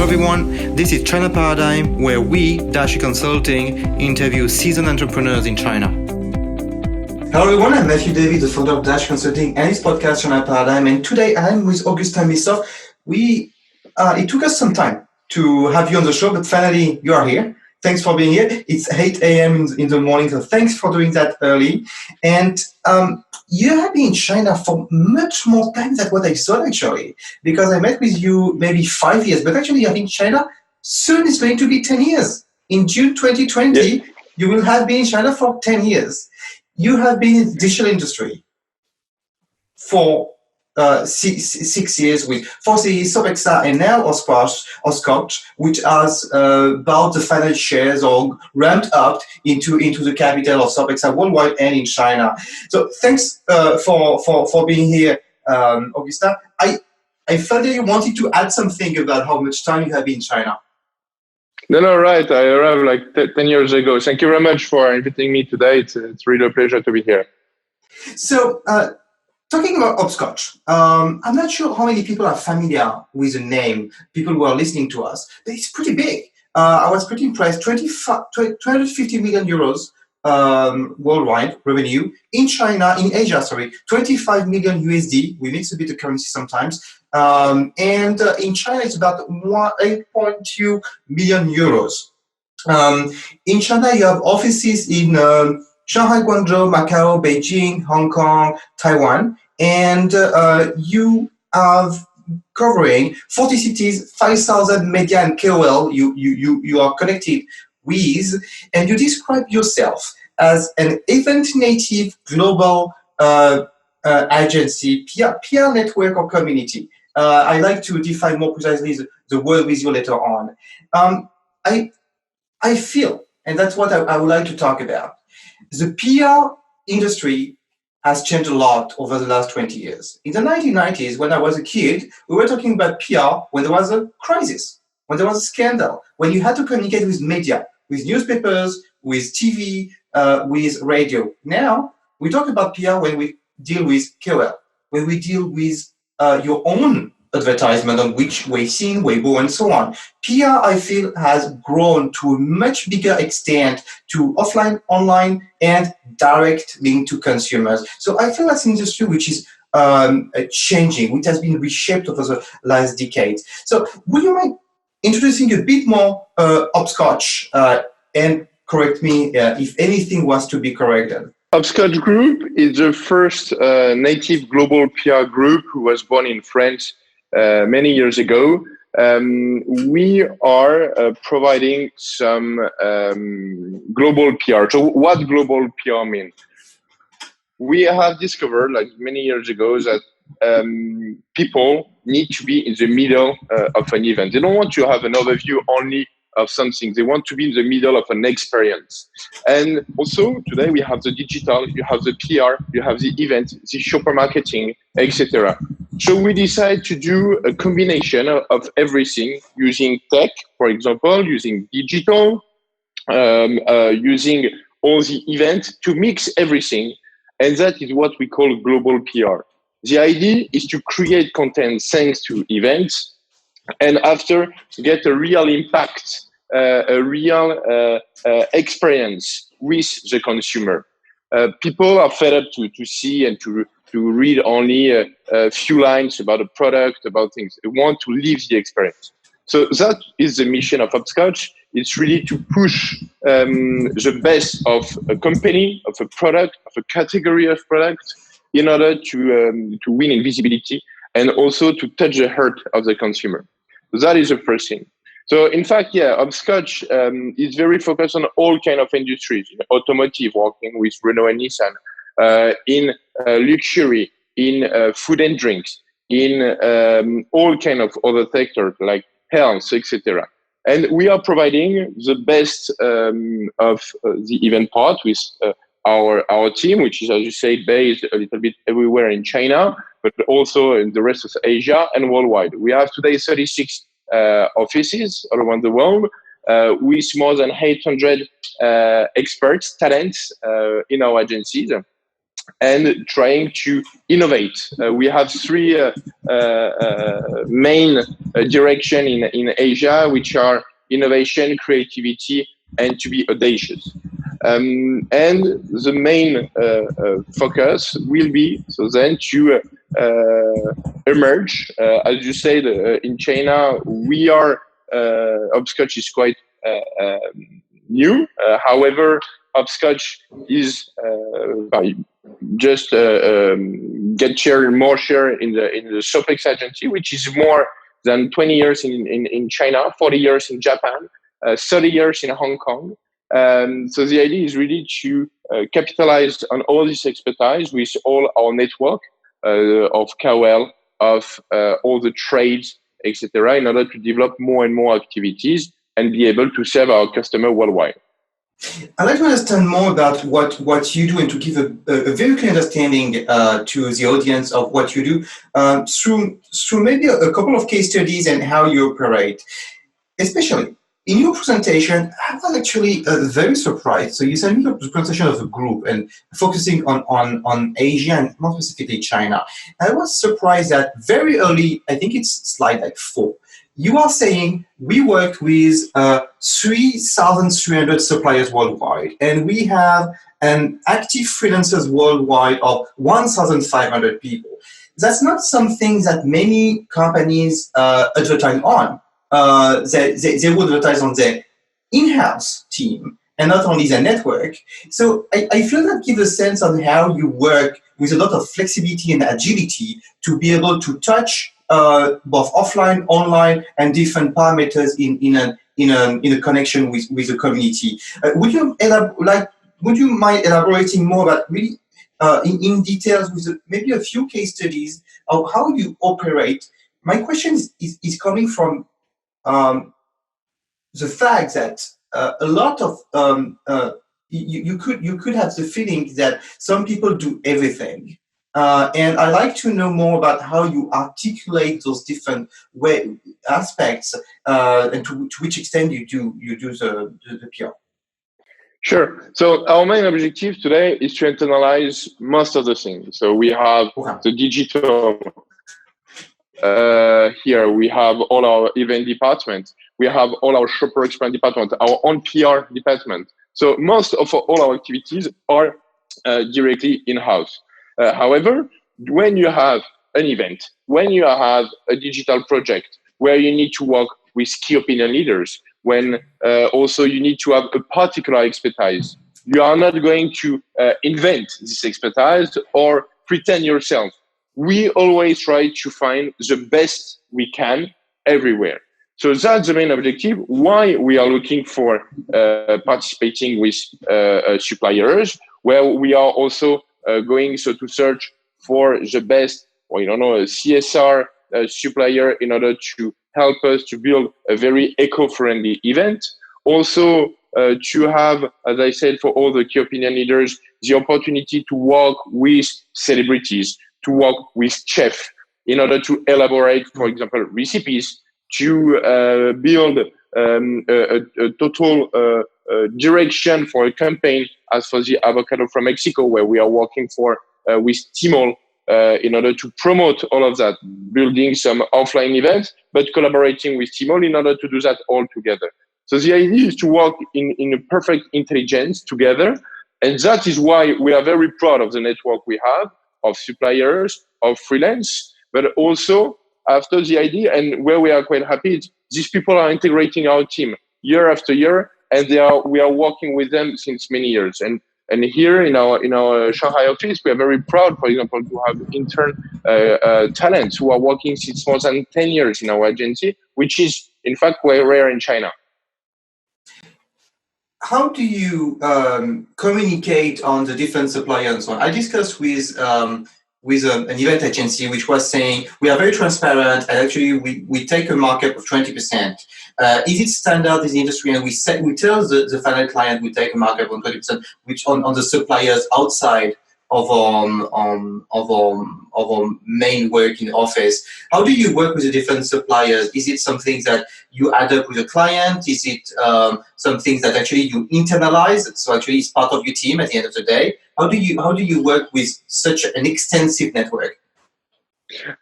everyone, this is China Paradigm, where we, Dashi Consulting, interview seasoned entrepreneurs in China. Hello everyone, I'm Matthieu David, the founder of Dashi Consulting and his podcast China Paradigm, and today I'm with Augustin Missoffe. It took us some time to have you on the show, but finally you are here. Thanks for being here. It's 8 a.m. in the morning, so thanks for doing that early. And you have been in China for much more time than what I thought, actually, because I met with you maybe 5 years, but actually you have been in China soon. It's going to be 10 years. In June 2020, You will have been in China for 10 years. You have been in the digital industry for 6 years with Forces, Sopexta, and now HOPSCOTCH, which has bought the final shares or ramped up into the capital of Sopexta worldwide and in China. So thanks for being here, Augustin. I felt that you wanted to add something about how much time you have been in China. No, right. I arrived like 10 years ago. Thank you very much for inviting me today. It's really a pleasure to be here. So, talking about HOPSCOTCH, I'm not sure how many people are familiar with the name, people who are listening to us, but it's pretty big. I was pretty impressed. 250 million euros worldwide revenue. In China, in Asia, 25 million USD. We mix a bit of currency sometimes. And in China, it's about 8.2 million euros. In China, you have offices in Shanghai, Guangzhou, Macau, Beijing, Hong Kong, Taiwan, and you are covering 40 cities, 5,000 media and KOL you are connected with, and you describe yourself as an event-native global agency, PR network or community. I like to define more precisely the word with you later on. I feel, and that's what I would like to talk about, the PR industry has changed a lot over the last 20 years. In the 1990s, when I was a kid, we were talking about PR when there was a crisis, when there was a scandal, when you had to communicate with media, with newspapers, with TV, with radio. Now, we talk about PR when we deal with KOL, when we deal with your own advertisement on which Weixin, Weibo, and so on. PR, I feel, has grown to a much bigger extent to offline, online, and direct link to consumers. So I feel that's an industry which is changing, which has been reshaped over the last decade. So would you mind introducing a bit more HOPSCOTCH and correct me if anything was to be corrected? HOPSCOTCH Group is the first native global PR group who was born in France many years ago. We are providing some global PR. So what global PR means? We have discovered like many years ago that people need to be in the middle of an event. They don't want to have an overview only of something. They want to be in the middle of an experience. And also today we have the digital, you have the PR, you have the event, the shopper marketing, etc. So we decide to do a combination of everything using tech, for example, using digital, using all the events to mix everything. And that is what we call global PR. The idea is to create content thanks to events and after get a real impact, a real experience with the consumer. People are fed up to see and to read only a few lines about a product, about things. They want to live the experience. So that is the mission of HOPSCOTCH. It's really to push the best of a company, of a product, of a category of product in order to win in visibility and also to touch the heart of the consumer. So that is the first thing. So in fact, HOPSCOTCH is very focused on all kind of industries, in automotive, working with Renault and Nissan, in luxury, in food and drinks, in all kind of other sectors like health, etc. And we are providing the best of the event part with our team, which is, as you say, based a little bit everywhere in China, but also in the rest of Asia and worldwide. We have today 36 offices all around the world with more than 800 experts, talents in our agencies. and trying to innovate. We have three main direction in Asia, which are innovation, creativity, and to be audacious. And the main focus will be so then to emerge. As you said, in China, we are HOPSCOTCH is quite new. However, HOPSCOTCH is just get more share in the SOPEX agency, which is more than 20 years in China, 40 years in Japan, 30 years in Hong Kong. So the idea is really to capitalize on all this expertise with all our network of KOL, of all the trades, etc., in order to develop more and more activities and be able to serve our customer worldwide. I'd like to understand more about what you do and to give a very clear understanding to the audience of what you do through maybe a couple of case studies and how you operate. Especially in your presentation, I was actually very surprised. So you sent me the presentation of the group and focusing on Asia and more specifically China. I was surprised that very early, I think it's slide like 4, you are saying we worked with 3,300 suppliers worldwide, and we have an active freelancers worldwide of 1,500 people. That's not something that many companies advertise on. They would advertise on their in-house team and not only their network. So I feel that gives a sense on how you work with a lot of flexibility and agility to be able to touch both offline, online, and different parameters in a connection with the community. Would you mind elaborating more about really in details with maybe a few case studies of how you operate? My question is coming from the fact that a lot of you could have the feeling that some people do everything. And I'd like to know more about how you articulate those different aspects and to which extent you do the PR. Sure. So our main objective today is to internalize most of the things. So we have the digital. Here we have all our event department. We have all our shopper experience department, our own PR department. So most of all our activities are directly in-house. However, when you have an event, when you have a digital project where you need to work with key opinion leaders, when also you need to have a particular expertise, you are not going to invent this expertise or pretend yourself. We always try to find the best we can everywhere. So that's the main objective. Why we are looking for participating with suppliers, where we are also going to search for the best, or a CSR supplier in order to help us to build a very eco-friendly event. Also to have, as I said, for all the key opinion leaders, the opportunity to work with celebrities, to work with chefs in order to elaborate, for example, recipes, to build a total direction for a campaign, as for the avocado from Mexico, where we are working with Tmall in order to promote all of that, building some offline events, but collaborating with Tmall in order to do that all together. So the idea is to work in a perfect intelligence together, and that is why we are very proud of the network we have of suppliers, of freelance, but also after the idea, and where we are quite happy, these people are integrating our team year after year, and we are working with them since many years. And here in our Shanghai office, we are very proud, for example, to have intern talents who are working since more than 10 years in our agency, which is in fact quite rare in China. How do you communicate on the different suppliers and so on? I discussed with an event agency which was saying we are very transparent and actually we take a markup of 20%. Is it standard in the industry? And we tell the final client we take a markup of 20%, which on the suppliers outside our main work in office. How do you work with the different suppliers? Is it something that you add up with a client? Is it something that actually you internalize? So actually it's part of your team at the end of the day. How do you work with such an extensive network?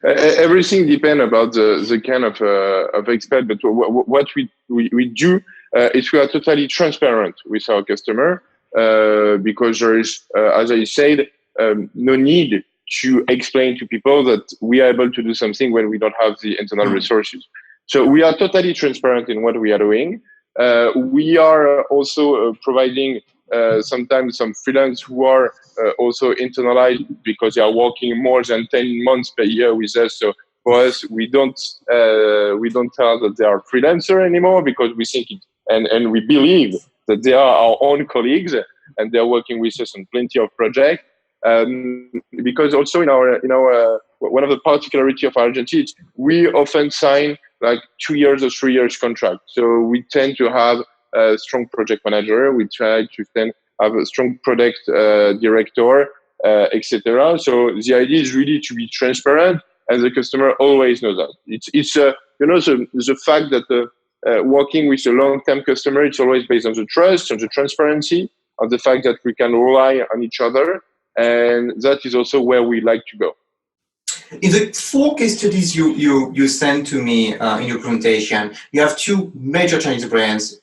Everything depends about the kind of expert, but what we do is we are totally transparent with our customer because there is, as I said, no need to explain to people that we are able to do something when we don't have the internal resources. So we are totally transparent in what we are doing. We are also providing sometimes some freelance who are also internalized because they are working more than 10 months per year with us. So for us, we don't tell that they are freelancer anymore because we think it, and we believe that they are our own colleagues and they're working with us on plenty of projects. Because also in our one of the particularity of our agency is we often sign like 2 years or 3 years contract. So we tend to have a strong project manager. We try to then have a strong product director, etc. So the idea is really to be transparent, and the customer always knows that. It's the fact that working with a long-term customer, it's always based on the trust, on the transparency, on the fact that we can rely on each other, and that is also where we like to go. In the 4 case studies you sent to me in your presentation, you have 2 major Chinese brands.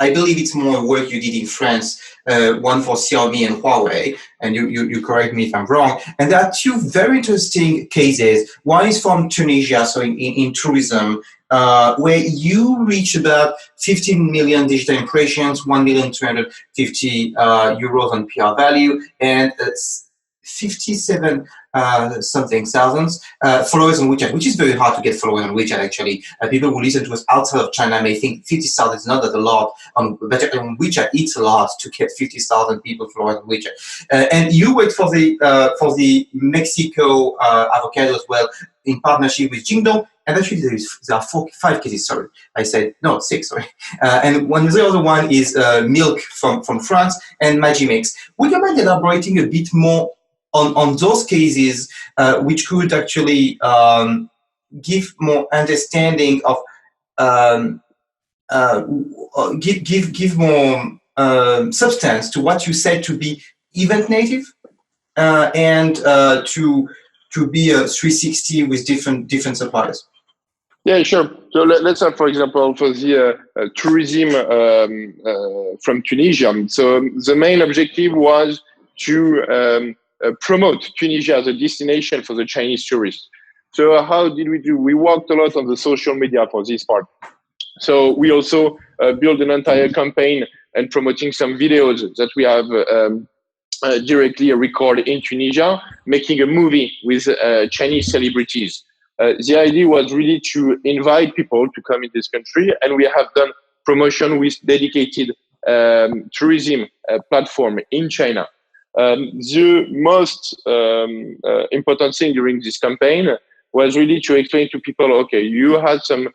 I believe it's more work you did in France, one for Xiaomi and Huawei, and you correct me if I'm wrong. And there are 2 very interesting cases. One is from Tunisia, so in tourism, where you reach about 15 million digital impressions, 1,250,000 euros on PR value, and 57 something thousands followers on WeChat, which is very hard to get followers on WeChat. Actually, people who listen to us outside of China may think 50,000 is not that a lot. But on WeChat, it's a lot to get 50,000 people followers on WeChat. And you worked for the Mexico avocado as well in partnership with Jingdong. And actually, there are 5 cases. Sorry, I said no, 6. Sorry. And the other one is milk from France and Magimix. Would you mind elaborating a bit more on those cases, which could actually give more understanding of give more substance to what you said to be event native and to be a 360 with different suppliers? Yeah, sure. So let's have, for example, for the tourism from Tunisia. So the main objective was to promote Tunisia as a destination for the Chinese tourists. So how did we do? We worked a lot on the social media for this part. So we also built an entire campaign and promoting some videos that we have directly recorded in Tunisia, making a movie with Chinese celebrities. The idea was really to invite people to come in this country, and we have done promotion with dedicated tourism platform in China. The most important thing during this campaign was really to explain to people, okay, you had some,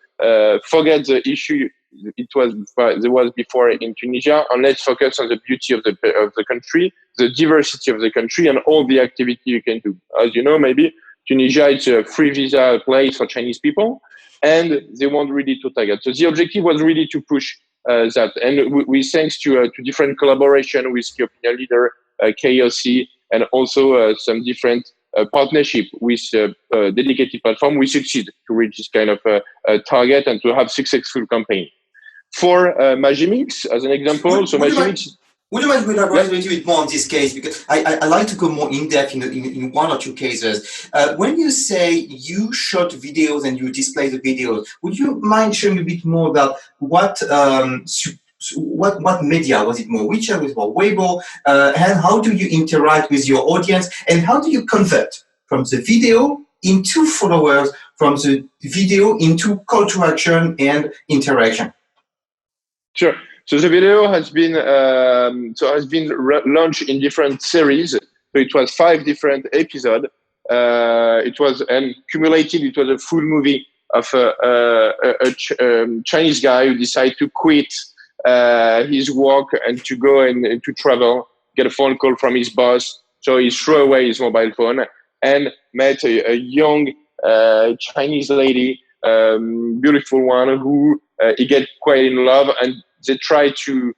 forget the issue there was before in Tunisia, and let's focus on the beauty of the country, the diversity of the country, and all the activity you can do. As you know, maybe Tunisia is a free visa place for Chinese people, and they want really to target. So the objective was really to push that, and we thanks to different collaboration with key opinion leader, KOLs, and also some different partnership with dedicated platform, we succeed to reach this kind of target and to have successful campaign. For Magimix, as an example, so Magimix. Would you mind elaborating a little bit more on this case? Because I like to go more in depth in 1 or 2 cases. When you say you shot videos and you display the videos, would you mind sharing a bit more about what media was it more? WeChat was more Weibo? And how do you interact with your audience? And how do you convert from the video into followers, from the video into call to action and interaction? Sure. So the video has been launched in different series. So it was 5 different episodes. It was cumulated. It was a full movie of a Chinese guy who decided to quit his work and to go and to travel. Get a phone call from his boss So he threw away his mobile phone and met a young Chinese lady, beautiful one, who he get quite in love, and they try to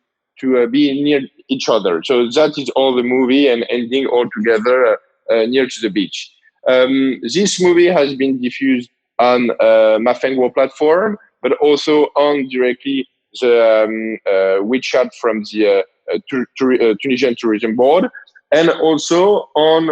be near each other. So that is all the movie, and ending all together near to the beach. This movie has been diffused on Mafengo platform, but also on directly the WeChat from the Tunisian Tourism Board, and also on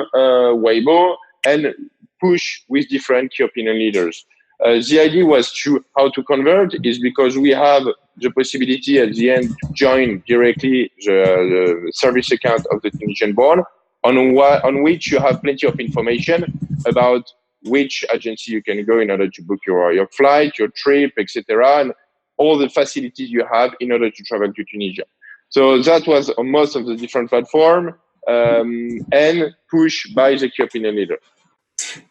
Weibo, and push with different key opinion leaders. The idea was how to convert is because we have the possibility at the end to join directly the service account of the Tunisian board, on which you have plenty of information about which agency you can go in order to book your flight, your trip, etc., and all the facilities you have in order to travel to Tunisia. So that was on most of the different platforms, and pushed by the key opinion leader.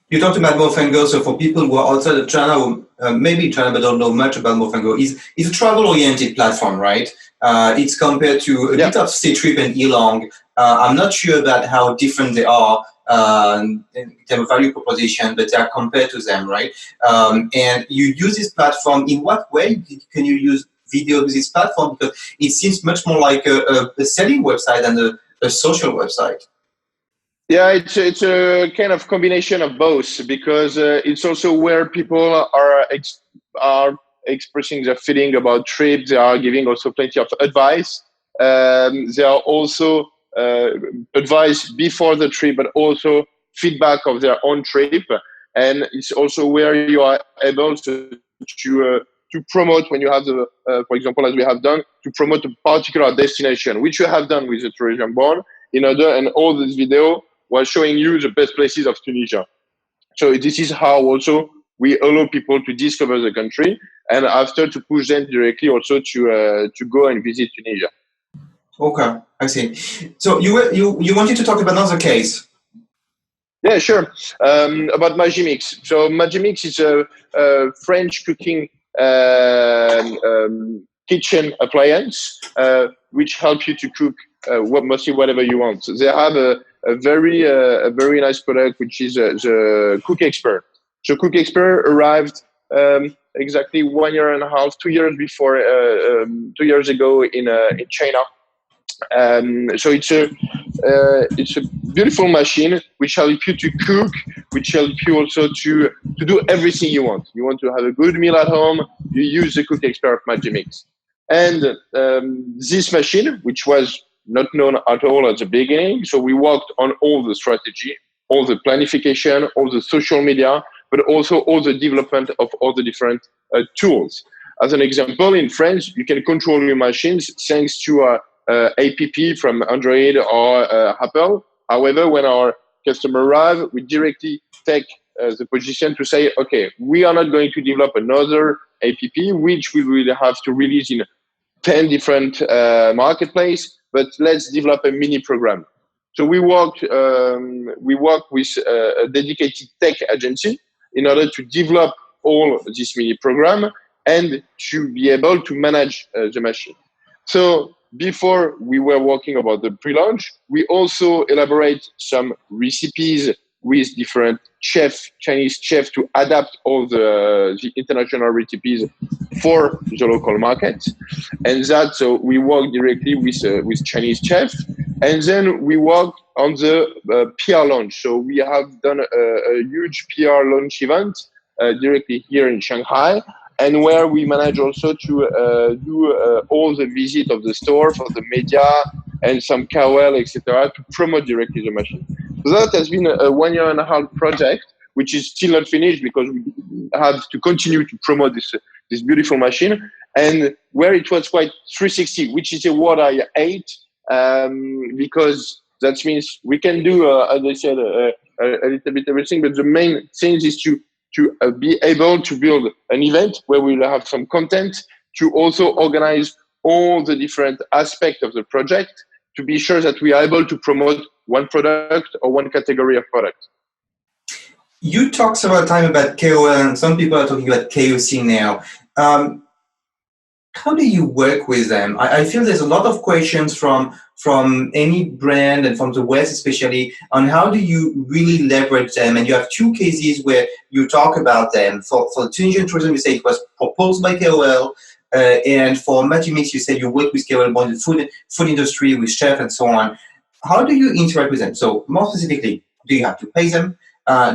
You talked about Mofengo, so for people who are outside of China, who maybe China but don't know much about Mofengo, is a travel-oriented platform, right? It's compared to a bit of Ctrip and Elong. I'm not sure about how different they are in terms of value proposition, but they are compared to them, right? And you use this platform. In what way can you use video with this platform? Because it seems much more like a selling website than a social website. Yeah, it's a kind of combination of both, because it's also where people are expressing their feeling about trips. They are giving also plenty of advice. They are also advice before the trip, but also feedback of their own trip. And it's also where you are able to promote when you have the, for example, as we have done, to promote a particular destination, which you have done with the tourism board, and all this video was showing you the best places of Tunisia. So this is how also we allow people to discover the country, and after to push them directly also to go and visit Tunisia. Okay, I see. So you wanted to talk about another case. Yeah, sure. About Magimix. So Magimix is a French cooking kitchen appliance, which helps you to cook mostly whatever you want. So they have a very nice product, which is the Cook Expert. So Cook Expert arrived exactly 1 year and a half, 2 years before, 2 years ago in China. So it's a beautiful machine which helps you to cook, which helps you also to do everything you want. You want to have a good meal at home, you use the Cook Expert Magimix. And this machine, which was not known at all at the beginning, so we worked on all the strategy, all the planification, all the social media, but also all the development of all the different tools. As an example, in France, you can control your machines thanks to app from Android or Apple. However, when our customer arrive, we directly take the position to say, okay, we are not going to develop another app, which we will have to release in 10 different marketplaces, but let's develop a mini program. So we work with a dedicated tech agency in order to develop all this mini program and to be able to manage the machine. So before we were working about the pre-launch, we also elaborate some recipes with different Chinese chefs to adapt all the international recipes for the local market. And that, so we work directly with Chinese chefs. And then we work on the PR launch. So we have done a huge PR launch event directly here in Shanghai, and where we manage also to do all the visit of the store for the media and some KOL, etc., to promote directly the machine. So that has been a 1 year and a half project, which is still not finished because we have to continue to promote this beautiful machine, and where it was quite 360, which is a word I hate, because that means we can do, as I said, a little bit everything, but the main thing is to be able to build an event where we'll have some content, to also organize all the different aspects of the project, to be sure that we are able to promote one product or one category of product. You talked several times about KOL, and some people are talking about KOC now. How do you work with them? I feel there's a lot of questions from from any brand and from the West especially, on how do you really leverage them? And you have two cases where you talk about them. For Tunisian tourism, you say it was proposed by KOL, and for Matthieu Mix, you said you work with KOL on the food industry, with chefs and so on. How do you interact with them? So more specifically, do you have to pay them?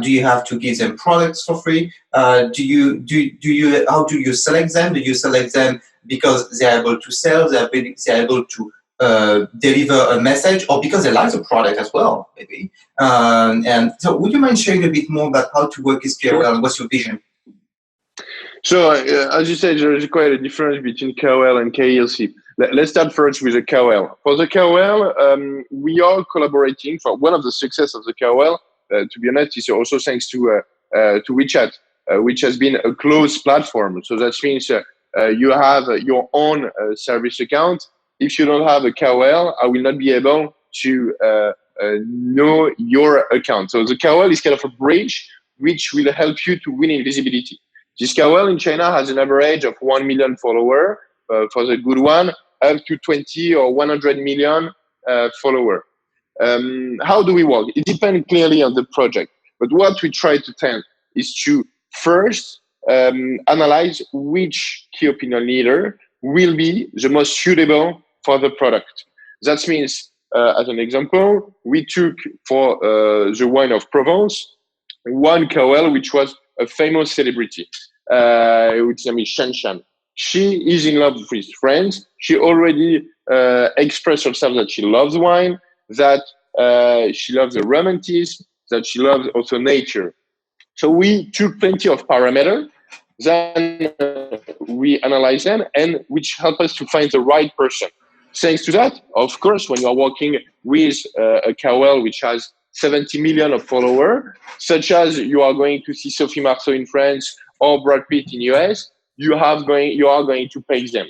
Do you have to give them products for free? How do you select them? Do you select them because they're able to sell, they're able to deliver a message, or because they like the product as well, maybe? And so would you mind sharing a bit more about how to work with KOL and what's your vision? So, as you said, there is quite a difference between KOL and KLC. Let's start first with the KOL. For the KOL, we are collaborating. For one of the success of the KOL, to be honest, is also thanks to WeChat, which has been a closed platform. So that means you have your own service account. If you don't have a KOL, I will not be able to know your account. So the KOL is kind of a bridge which will help you to win in visibility. This KOL in China has an average of 1 million followers for the good one, up to 20 or 100 million followers. How do we work? It depends clearly on the project. But what we try to tell is to first analyze which key opinion leader will be the most suitable for the product. That means, as an example, we took for the wine of Provence, one KOL which was a famous celebrity, which name is Shan Shan. She is in love with friends. She already expressed herself that she loves wine, that she loves the romanticism, that she loves also nature. So we took plenty of parameters, then we analyze them, and which help us to find the right person. Thanks to that, of course, when you are working with a KOL which has 70 million of followers, such as you are going to see Sophie Marceau in France or Brad Pitt in US, you are going to pay them.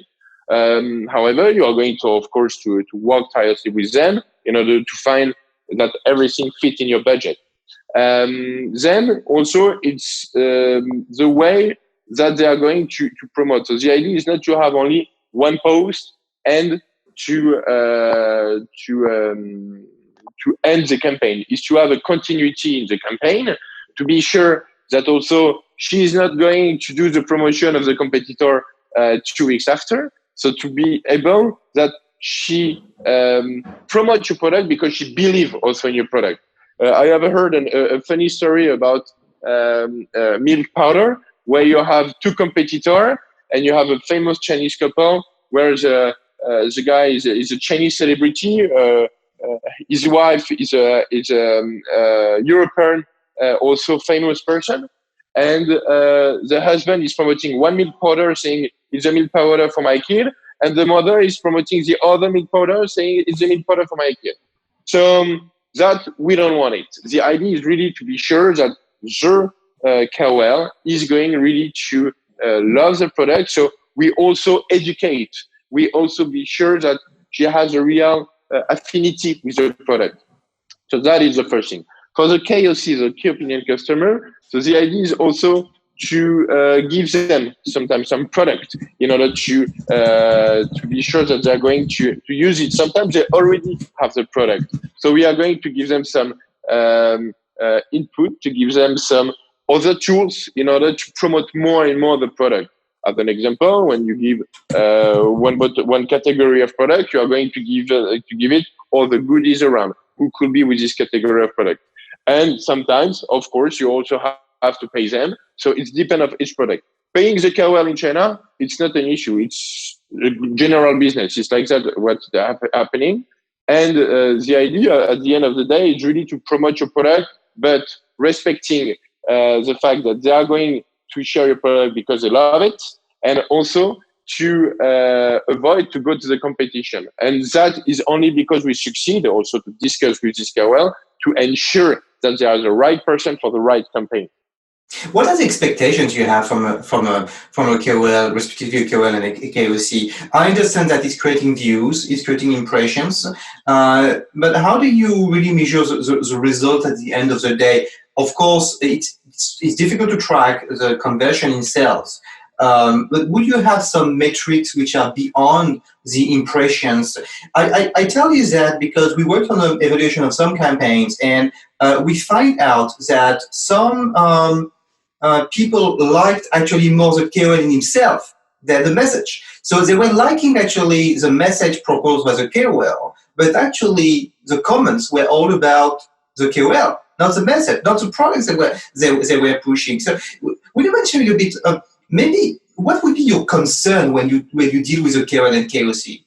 However, you are going to, of course, to work tirelessly with them in order to find that everything fit in your budget. Then also it's the way that they are going to promote. So the idea is not to have only one post and to end the campaign, is to have a continuity in the campaign, to be sure that also she is not going to do the promotion of the competitor 2 weeks after. So to be able that she promotes your product because she believes also in your product. I have heard a funny story about milk powder, where you have two competitors and you have a famous Chinese couple where the guy is a Chinese celebrity. His wife is a European, also famous person. And the husband is promoting one milk powder, saying it's a milk powder for my kid. And the mother is promoting the other milk powder, saying it's a milk powder for my kid. So that we don't want it. The idea is really to be sure that the KOL is going really to love the product. So we also educate. We also be sure that she has a real affinity with the product. So that is the first thing. For the KOC, the key opinion customer, so the idea is also to give them sometimes some product in order to be sure that they're going to use it. Sometimes they already have the product. So we are going to give them some input, to give them some other tools in order to promote more and more the product. As an example, when you give one category of product, you are going to give it all the goodies around who could be with this category of product. And sometimes, of course, you also have to pay them. So it's dependent of each product. Paying the KOL in China, it's not an issue. It's a general business. It's like that what's happening. And the idea at the end of the day is really to promote your product, but respecting the fact that they are going to share your product because they love it, and also to avoid to go to the competition. And that is only because we succeed also to discuss with this KOL to ensure that they are the right person for the right campaign. What are the expectations you have from a KOL, respectively a KOL and a KOC? I understand that it's creating views, it's creating impressions, but how do you really measure the result at the end of the day? Of course, it's difficult to track the conversion in sales. But would you have some metrics which are beyond the impressions? I tell you that because we worked on the evaluation of some campaigns, and we find out that some people liked actually more the KOL in himself than the message. So they were liking actually the message proposed by the KOL, but actually the comments were all about the KOL, not the message, not the products they were pushing. So will you mention a little bit, maybe what would be your concern when you deal with the KOL and KOC?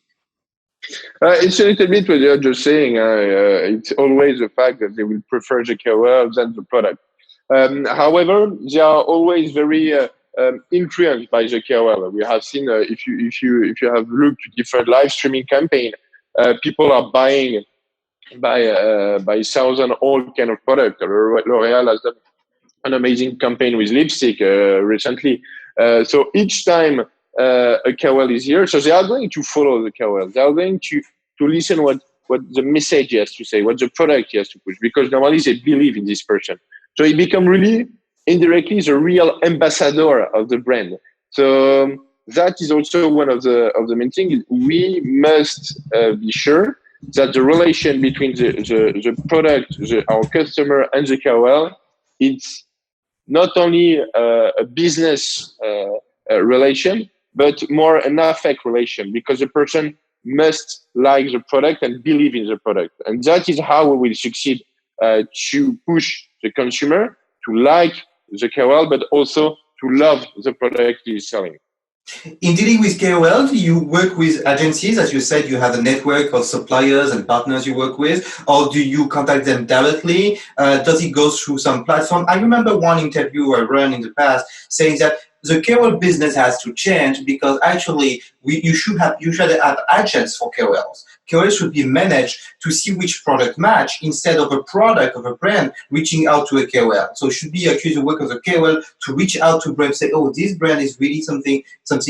It's a little bit what you're just saying. It's always the fact that they will prefer the KOL than the product. However, they are always very influenced by the KOL. We have seen if you have looked at different live streaming campaign, people are buying by thousand all kind of product. L'Oreal has done an amazing campaign with lipstick recently. So each time a KOL is here, so they are going to follow the KOL. They are going to listen what the message he has to say, what the product he has to push, because normally they believe in this person. So he become really indirectly the real ambassador of the brand. So that is also one of the main things. We must be sure that the relation between the product, our customer, and the KOL, it's not only a business relation, but more an affect relation, because the person must like the product and believe in the product. And that is how we will succeed to push the consumer to like the KOL, but also to love the product he's selling. In dealing with KOL, do you work with agencies? As you said, you have a network of suppliers and partners you work with, or do you contact them directly? Does it go through some platform? I remember one interview I ran in the past saying that the KOL business has to change because actually you should have agents for KOLs. KOLs should be managed to see which product match instead of a product of a brand reaching out to a KOL. So it should be actually the work of the KOL to reach out to a brand, say, oh, this brand is really something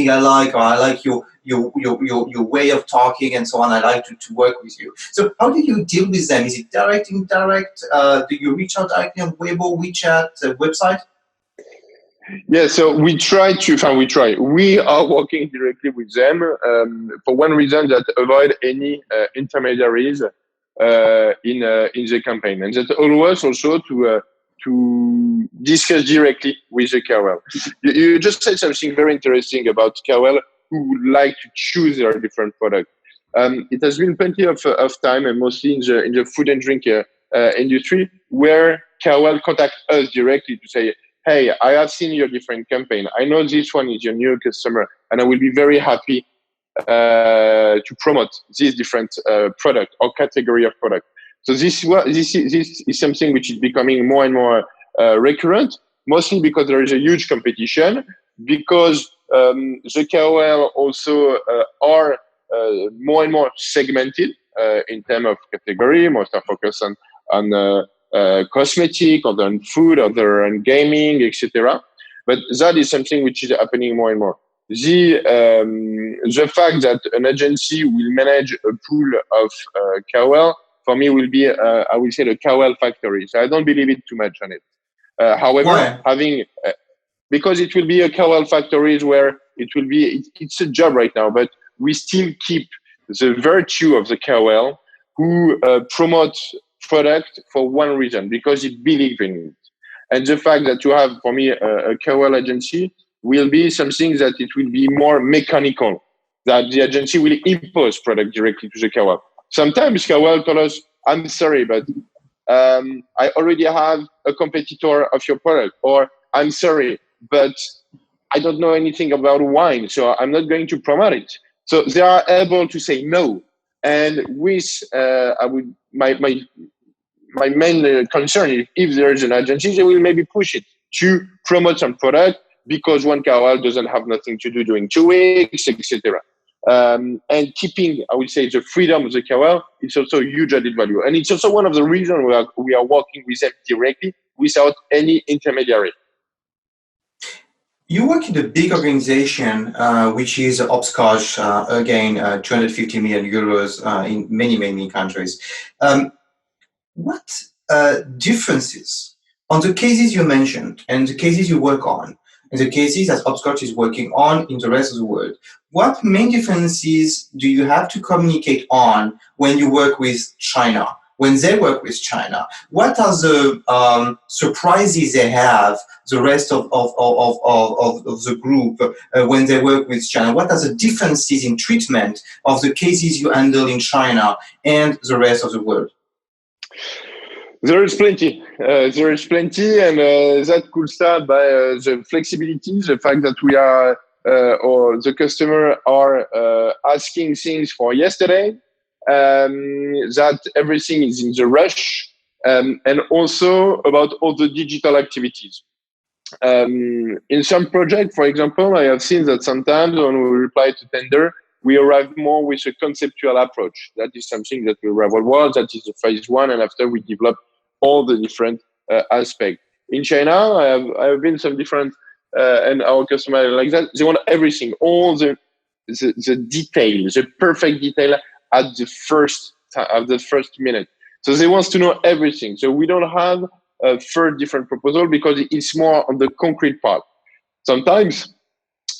I like, or I like your way of talking and so on. I like to work with you. So how do you deal with them? Is it direct, indirect? Do you reach out directly on Weibo, WeChat, website? Yeah, so we are working directly with them for one reason, that avoid any intermediaries in the campaign, and that allows also to discuss directly with the KOL. You just said something very interesting about KOL who would like to choose their different products. It has been plenty of time, and mostly in the food and drink industry, where KOL contact us directly to say, hey, I have seen your different campaign. I know this one is your new customer, and I will be very happy to promote this different product or category of product. So this is something which is becoming more and more recurrent, mostly because there is a huge competition, because the KOL also are more and more segmented in terms of category. Most are focused on cosmetic, or on food, or on gaming, etc. But that is something which is happening more and more. The fact that an agency will manage a pool of KOL, for me, will be, I will say, the KOL factory. So I don't believe it too much on it. However, because it will be a KOL factories where it's a job right now, but we still keep the virtue of the KOL who promotes product for one reason, because it believes in it. And the fact that you have, for me, a KOL agency will be something that it will be more mechanical, that the agency will impose product directly to the KOL. Sometimes KOL tell us, I'm sorry, but I already have a competitor of your product, or I'm sorry, but I don't know anything about wine, so I'm not going to promote it. So they are able to say no. And with my main concern is, if there is an agency, they will maybe push it to promote some product, because one KOL doesn't have nothing to do during 2 weeks, etc. And keeping, I would say, the freedom of the KOL, it's also a huge added value. And it's also one of the reasons we are working with them directly without any intermediary. You work in a big organization, which is HOPSCOTCH, again, 250 million euros in many, many countries. What differences on the cases you mentioned and the cases you work on and the cases that HOPSCOTCH is working on in the rest of the world. What main differences do you have to communicate on when you work with China, when they work with China? What are the surprises they have, the rest of the group, when they work with China? What are the differences in treatment of the cases you handle in China and the rest of the world? There is plenty. And that could start by the flexibility, the fact that we are or the customer are asking things for yesterday, that everything is in the rush, and also about all the digital activities. In some projects, for example, I have seen that sometimes when we reply to tender, we arrive more with a conceptual approach. That is something that we arrive worldwide. That is the phase one, and after we develop all the different aspects. In China, I have been some different, and our customer like that. They want everything, all the detail, the perfect detail at the first minute. So they want to know everything. So we don't have a third different proposal because it's more on the concrete part. Sometimes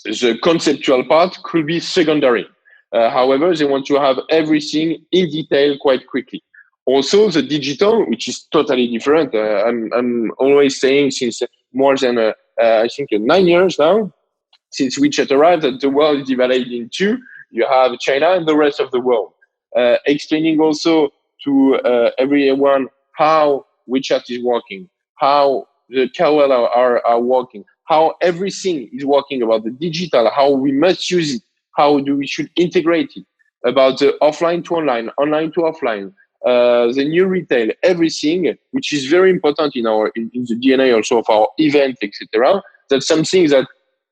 the conceptual part could be secondary. However, they want to have everything in detail quite quickly. Also, the digital, which is totally different. I'm always saying since more than, I think, 9 years now, since WeChat arrived, that the world is divided in two. You have China and the rest of the world. Explaining also to everyone how WeChat is working, how the KOL are working, how everything is working about the digital, how we must use it, how we should integrate it, about the offline to online, online to offline, the new retail, everything, which is very important in the DNA also of our event, etc. That's something that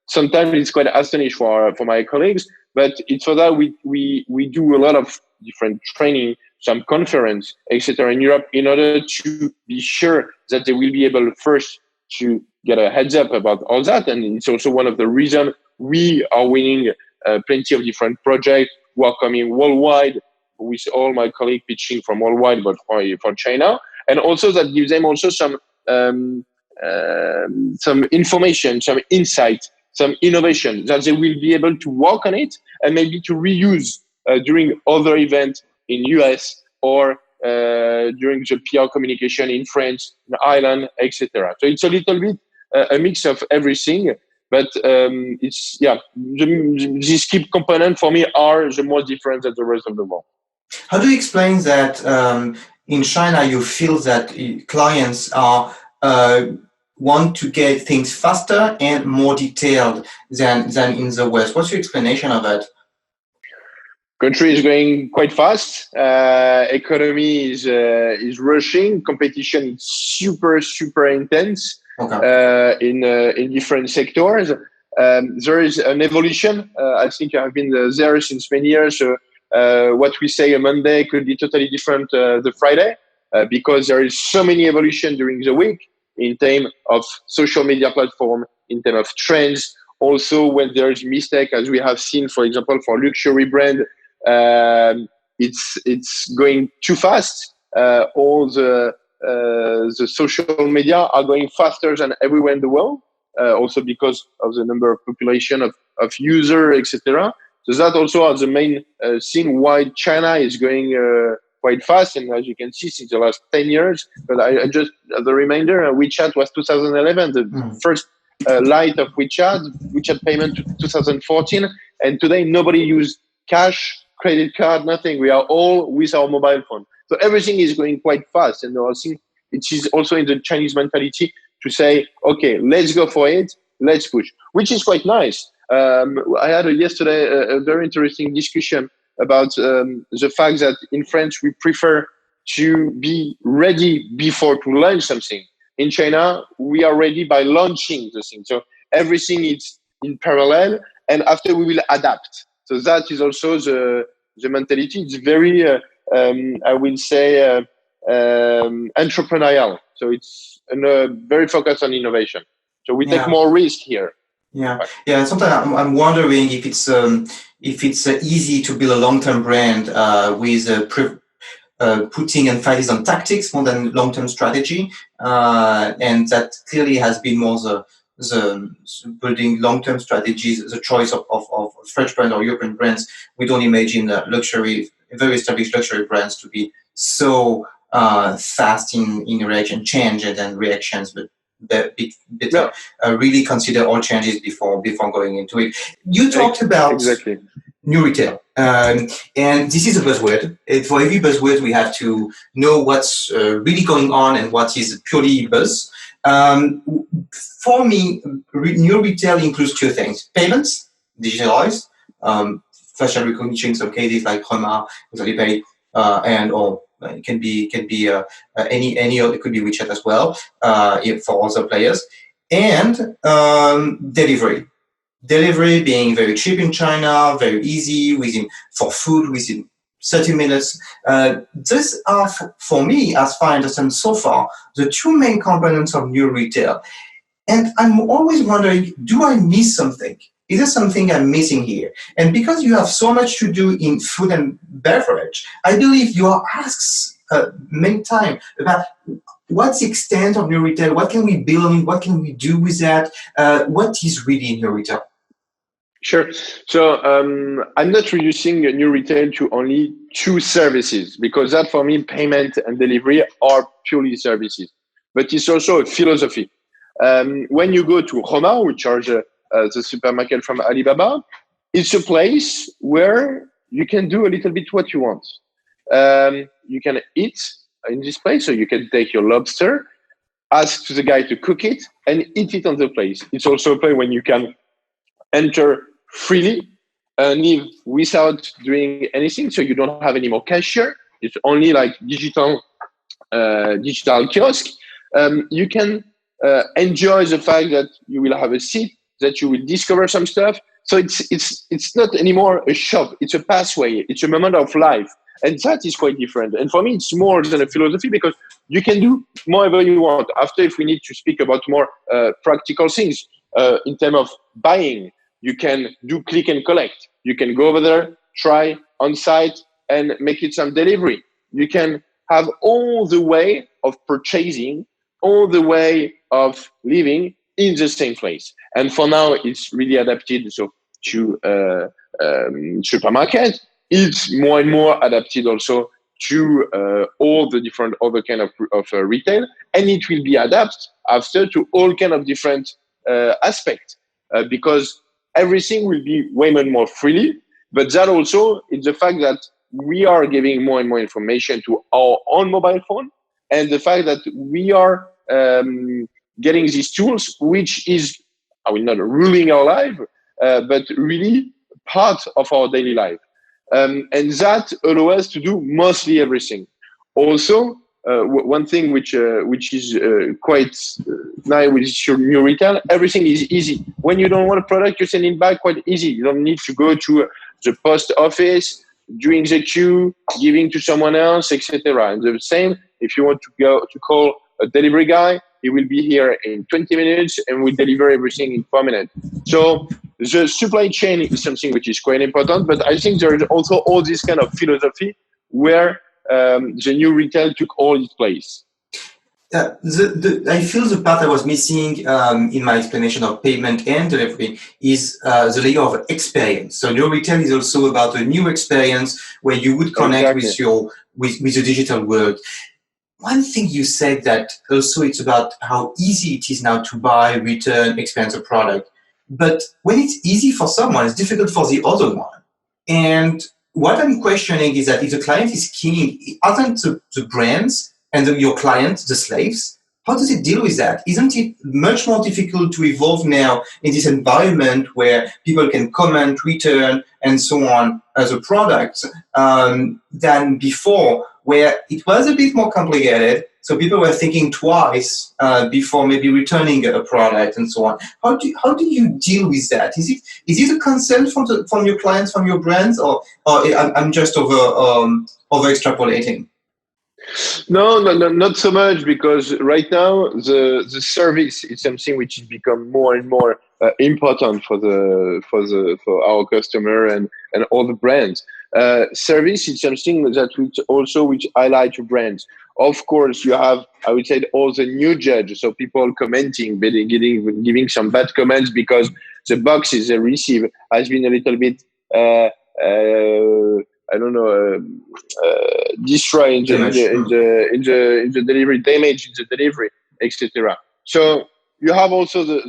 sometimes it's quite astonishing for my colleagues, but it's for that we do a lot of different training, some conference, etc. in Europe in order to be sure that they will be able first to get a heads up about all that. And it's also one of the reasons we are winning plenty of different projects who are coming worldwide, with all my colleagues pitching from worldwide, but for China. And also that gives them also some information, some insight, some innovation that they will be able to work on it and maybe to reuse during other events in US or during the PR communication in France, in Ireland, etc. So it's a little bit a mix of everything, but these key components for me are the most different than the rest of the world. How do you explain that in China you feel that clients are want to get things faster and more detailed than in the West? What's your explanation of that? Country is going quite fast. Economy is rushing. Competition is super intense. Okay. In different sectors. There is an evolution. I think I've been there since many years. What we say a Monday could be totally different the Friday because there is so many evolution during the week in terms of social media platform, in terms of trends. Also, when there is mistake, as we have seen, for example, for luxury brand, it's going too fast. All the social media are going faster than everywhere in the world. Also because of the number of population of user, etc. So that also are the main thing why China is going quite fast. And as you can see, since the last 10 years, but I just, as a reminder, WeChat was 2011, the first light of WeChat payment 2014. And today, nobody used cash, credit card, nothing. We are all with our mobile phone. So everything is going quite fast. And I think it is also in the Chinese mentality to say, okay, let's go for it, let's push, which is quite nice. I had yesterday a very interesting discussion about the fact that in France, we prefer to be ready before to launch something. In China, we are ready by launching the thing. So everything is in parallel, and after we will adapt. So that is also the mentality. It's very, I will say, entrepreneurial. So it's very focused on innovation. So we take more risk here. Yeah. Sometimes I'm wondering if it's easy to build a long-term brand with putting emphasis on tactics more than long-term strategy, and that clearly has been more building long-term strategies, the choice of French brands or European brands. We don't imagine very established luxury brands to be so fast in reaction changes and reactions, but better really consider all changes before going into it. You talked about exactly new retail, and this is a buzzword. For every buzzword, we have to know what's really going on and what is purely buzz. For me, new retail includes two things: payments, digitalized, facial recognition in some cases like Roma, with Alipay, and or it can be any other. It could be WeChat as well for other players, and delivery being very cheap in China, very easy for food within 30 minutes. These are, for me, as far as I understand so far, the two main components of new retail. And I'm always wondering, do I miss something? Is there something I'm missing here? And because you have so much to do in food and beverage, I believe you are asked many times about what's the extent of new retail? What can we build? What can we do with that? What is really new retail? Sure. So I'm not reducing new retail to only two services, because that for me, payment and delivery are purely services. But it's also a philosophy. When you go to Roma, which are the supermarket from Alibaba, it's a place where you can do a little bit what you want. You can eat in this place, so you can take your lobster, ask the guy to cook it, and eat it on the place. It's also a place when you can enter freely and leave without doing anything, so you don't have any more cashier. It's only like digital kiosk. You can enjoy the fact that you will have a seat, that you will discover some stuff. So it's not anymore a shop. It's a pathway. It's a moment of life, and that is quite different. And for me, it's more than a philosophy, because you can do whatever you want. After, if we need to speak about more practical things in terms of buying, you can do click and collect. You can go over there, try on site, and make it some delivery. You can have all the way of purchasing, all the way of living in the same place. And for now, it's really adapted to supermarket. It's more and more adapted also to all the different other kind of retail, and it will be adapted after to all kind of different aspects because everything will be way more freely. But that also is the fact that we are giving more and more information to our own mobile phone, and the fact that we are getting these tools, which is, I will not ruling our life, but really part of our daily life. And that allows us to do mostly everything. Also, one thing which is quite nice with your new retail, everything is easy. When you don't want a product, you send it back quite easy. You don't need to go to the post office, doing the queue, giving to someone else, etc. And the same, if you want to go to call a delivery guy, he will be here in 20 minutes and will deliver everything in 4 minutes. So the supply chain is something which is quite important, but I think there is also all this kind of philosophy where the new retail took all its place. I feel the part I was missing in my explanation of payment and delivery is the layer of experience. So new retail is also about a new experience where you would connect with the digital world. One thing you said that also it's about how easy it is now to buy, return, experience a product. But when it's easy for someone, it's difficult for the other one. And what I'm questioning is that if the client is king, aren't the brands and your client the slaves? How does it deal with that? Isn't it much more difficult to evolve now in this environment where people can comment, return, and so on as a product than before, where it was a bit more complicated? So people were thinking twice before maybe returning a product and so on. How do you deal with that? Is it a consent from your clients, from your brands, or I'm just over extrapolating? No, not so much, because right now the service is something which has become more and more important for our customer and all the brands. Service is something which highlight to brands. Of course, you have, I would say, all the new judges, so people commenting, giving some bad comments because the boxes they receive has been a little bit, I don't know, destroyed in the delivery, damage in the delivery, etc. So you have also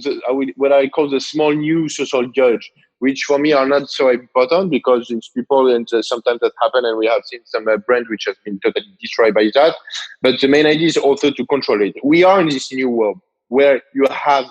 what I call the small new social judge, which for me are not so important because it's people and sometimes that happen, and we have seen some brand which has been totally destroyed by that. But the main idea is also to control it. We are in this new world where you have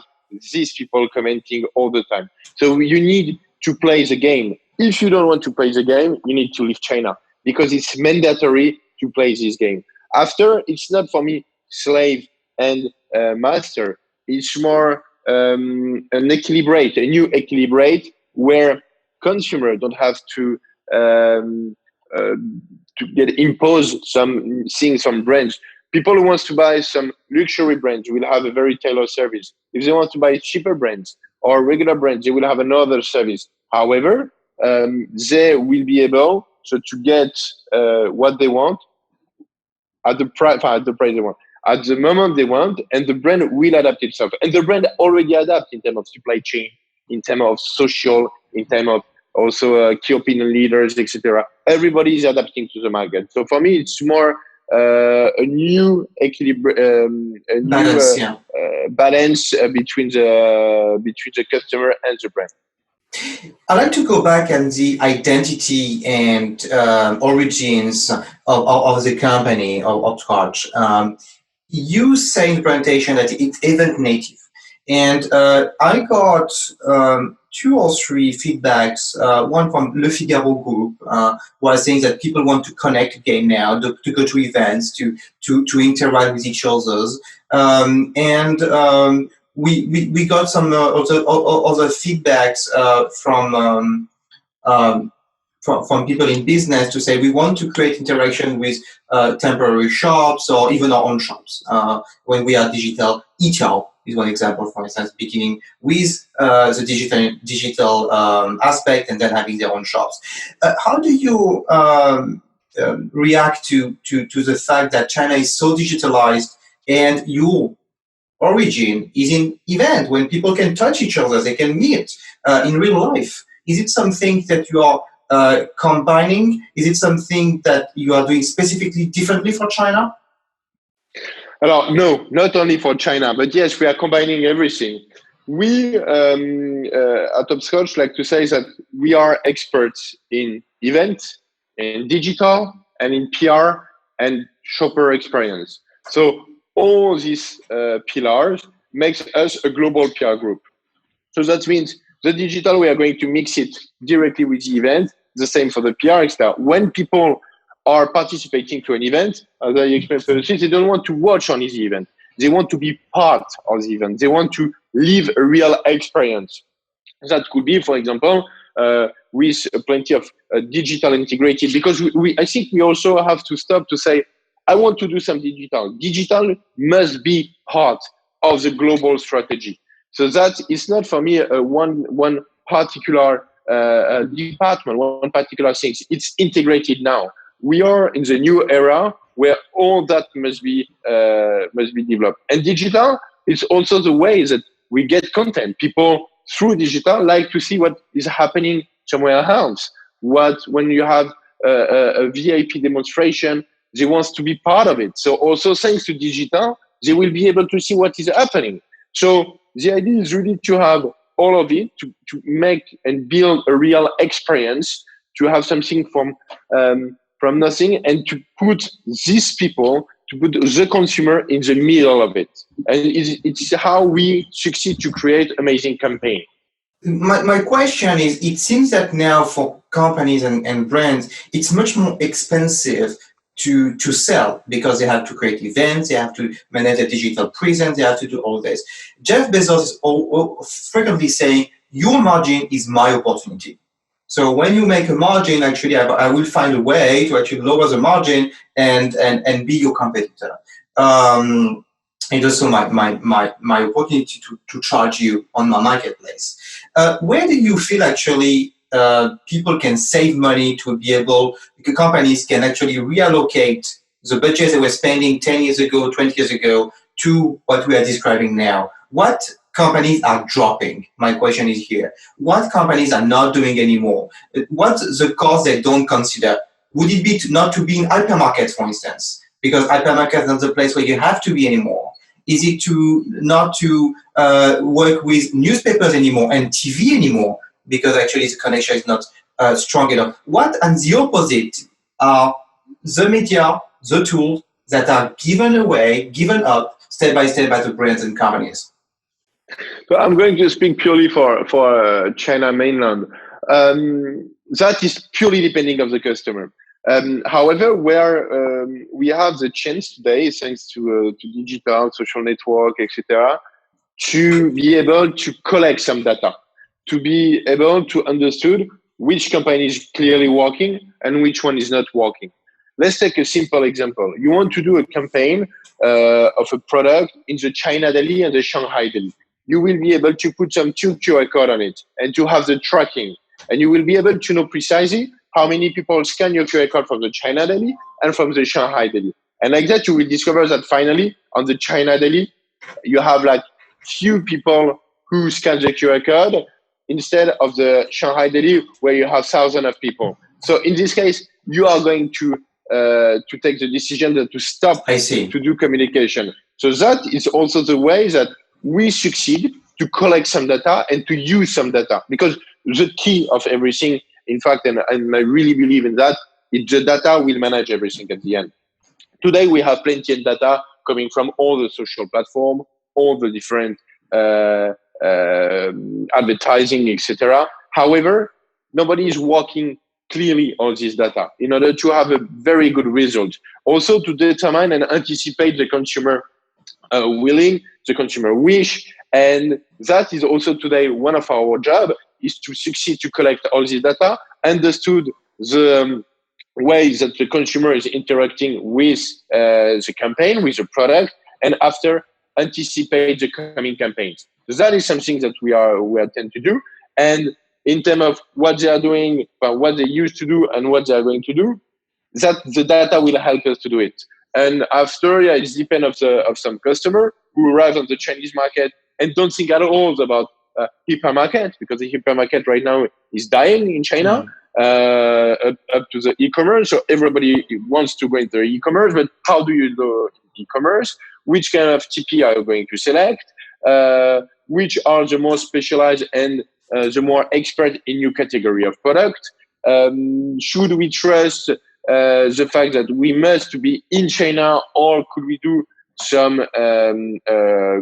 these people commenting all the time. So you need to play the game. If you don't want to play the game, you need to leave China because it's mandatory to play this game. After, it's not for me slave and master. It's more an equilibrate, a new equilibrate where consumers don't have to get imposed some things from brands. People who wants to buy some luxury brands will have a very tailored service. If they want to buy cheaper brands or regular brands, they will have another service. However, they will be able to get what they want at the price they want, at the moment they want, and the brand will adapt itself. And the brand already adapt in terms of supply chain, in terms of social, in terms of also key opinion leaders, etc. Everybody is adapting to the market. So for me, it's more a new balance between the customer and the brand. I'd like to go back on the identity and origins of the company, of HOPSCOTCH. You say in the presentation that it's event native. And I got 2 or 3 feedbacks, one from Le Figaro Group, was saying that people want to connect again now, to go to events, to interact with each other. We got some other feedbacks from people in business to say we want to create interaction with temporary shops or even our own shops when we are digital. Etal is one example, for instance, beginning with the digital aspect and then having their own shops. How do you react to the fact that China is so digitalized and your origin is in event when people can touch each other, they can meet in real life? Is it something that you are combining? Is it something that you are doing specifically differently for China? No, not only for China, but yes, we are combining everything. We at HOPSCOTCH like to say that we are experts in events, in digital, and in PR and shopper experience. So all these pillars makes us a global PR group. So that means the digital, we are going to mix it directly with the event. The same for the PR, etc. When people are participating to an event, as I explained previously, they don't want to watch only the event. They want to be part of the event. They want to live a real experience. That could be, for example, with plenty of digital integrated, because I think we also have to stop to say, I want to do some digital. Digital must be part of the global strategy. So that is not for me one particular department, one particular thing. It's integrated now. We are in the new era where all that must be developed. And digital is also the way that we get content. People through digital like to see what is happening somewhere else. When you have a VIP demonstration, they want to be part of it. So also thanks to digital, they will be able to see what is happening. So the idea is really to have all of it, to make and build a real experience, to have something from nothing, and to put these people, to put the consumer in the middle of it. And it's how we succeed to create amazing campaign. My question is, it seems that now for companies and brands, it's much more expensive to sell because they have to create events, they have to manage a digital presence, they have to do all this. Jeff Bezos is frequently saying, your margin is my opportunity. So when you make a margin, actually, I will find a way to actually lower the margin and be your competitor. And also my opportunity to charge you on my marketplace. Where do you feel actually people can save money to be able, companies can actually reallocate the budgets they were spending 10 years ago, 20 years ago, to what we are describing now. What companies are dropping? My question is here. What companies are not doing anymore? What's the cost they don't consider? Would it be not to be in hypermarkets, for instance? Because hypermarket is not the place where you have to be anymore. Is it to not to work with newspapers anymore and TV anymore? Because actually the connection is not strong enough. What, and the opposite, are the media, the tools that are given away, given up step by step by the brands and companies? So I'm going to speak purely for China mainland. That is purely depending on the customer. However, where we have the chance today, thanks to digital, social network, etc., to be able to collect some data, to be able to understand which company is clearly working and which one is not working. Let's take a simple example. You want to do a campaign of a product in the China Daily and the Shanghai Daily. You will be able to put some two QR code on it and to have the tracking. And you will be able to know precisely how many people scan your QR code from the China Daily and from the Shanghai Daily. And like that, you will discover that finally on the China Daily, you have like few people who scan the QR code instead of the Shanghai Daily where you have thousands of people. So in this case, you are going to take the decision to stop to do communication. So that is also the way that we succeed to collect some data and to use some data, because the key of everything, in fact, and I really believe in that, is the data will manage everything at the end. Today, we have plenty of data coming from all the social platforms, all the different advertising, etc. However, nobody is working clearly on this data in order to have a very good result. Also to determine and anticipate the consumer willing, the consumer wish. And that is also today one of our job is to succeed to collect all this data, understood the ways that the consumer is interacting with the campaign, with the product, and after anticipate the coming campaigns. So that is something that we tend to do. And in terms of what they are doing, what they used to do and what they are going to do, that the data will help us to do it. And after, it depends of some customer who arrive on the Chinese market and don't think at all about hypermarket, because the hypermarket right now is dying in China, up to the e-commerce. So everybody wants to go into e-commerce, but how do you do e-commerce? Which kind of TP are you going to select? Which are the more specialized and the more expert in new category of product? Should we trust the fact that we must be in China, or could we do some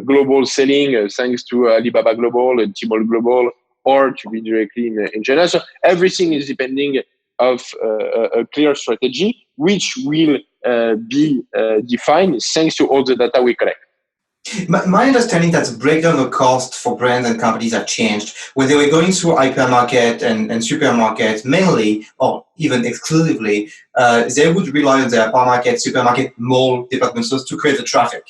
global selling thanks to Alibaba Global and Tmall Global, or to be directly in China? So everything is depending of a clear strategy, which will be defined thanks to all the data we collect. My understanding that the breakdown of cost for brands and companies have changed. When they were going through hypermarket and supermarkets mainly, or even exclusively, they would rely on their hypermarket, supermarket, mall, department stores to create the traffic.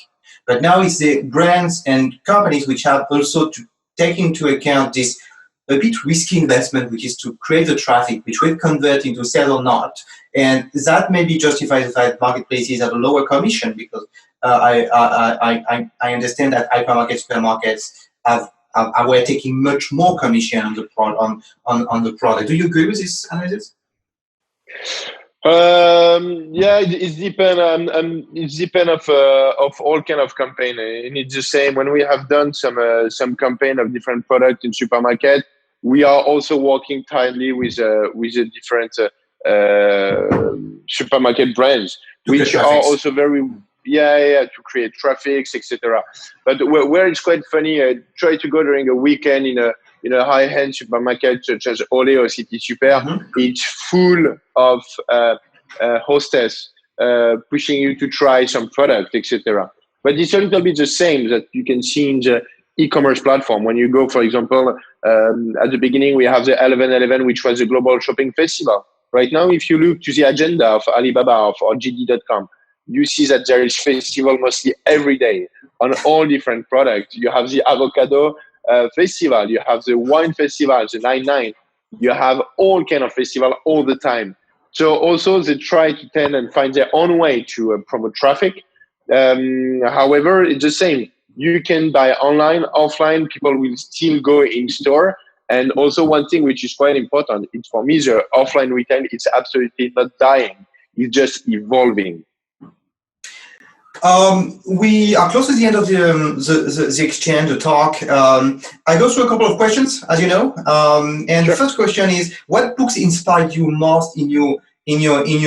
But now it's the brands and companies which have also to take into account this a bit risky investment, which is to create the traffic, which will convert into sales or not. And that maybe justifies the fact marketplaces have a lower commission, because I understand that hypermarkets, supermarkets were taking much more commission on the product. Do you agree with this analysis? It depends. It depends of all kind of campaign, and it's the same when we have done some campaign of different products in supermarket. We are also working tightly with the different supermarket brands, which are also very to create traffic, etc. But where it's quite funny, I try to go during a weekend in a high-end supermarket such as Olé or City Super. It's full of hostess pushing you to try some product, etc. But it's a little bit the same that you can see in the e-commerce platform. When you go, for example, at the beginning, we have the 11/11, which was a global shopping festival. Right now, if you look to the agenda of Alibaba or JD.com, you see that there is festival mostly every day on all different products. You have the avocado festival, you have the wine festival, the 9/9. You have all kind of festival all the time. So also they try to tend and find their own way to promote traffic. However, it's the same. You can buy online, offline. People will still go in store. And also one thing which is quite important, it's for me, the offline retail, it's absolutely not dying. It's just evolving. We are close to the end of the exchange, the talk. I go through a couple of questions, as you know. And Sure. The first question is, what books inspired you most in your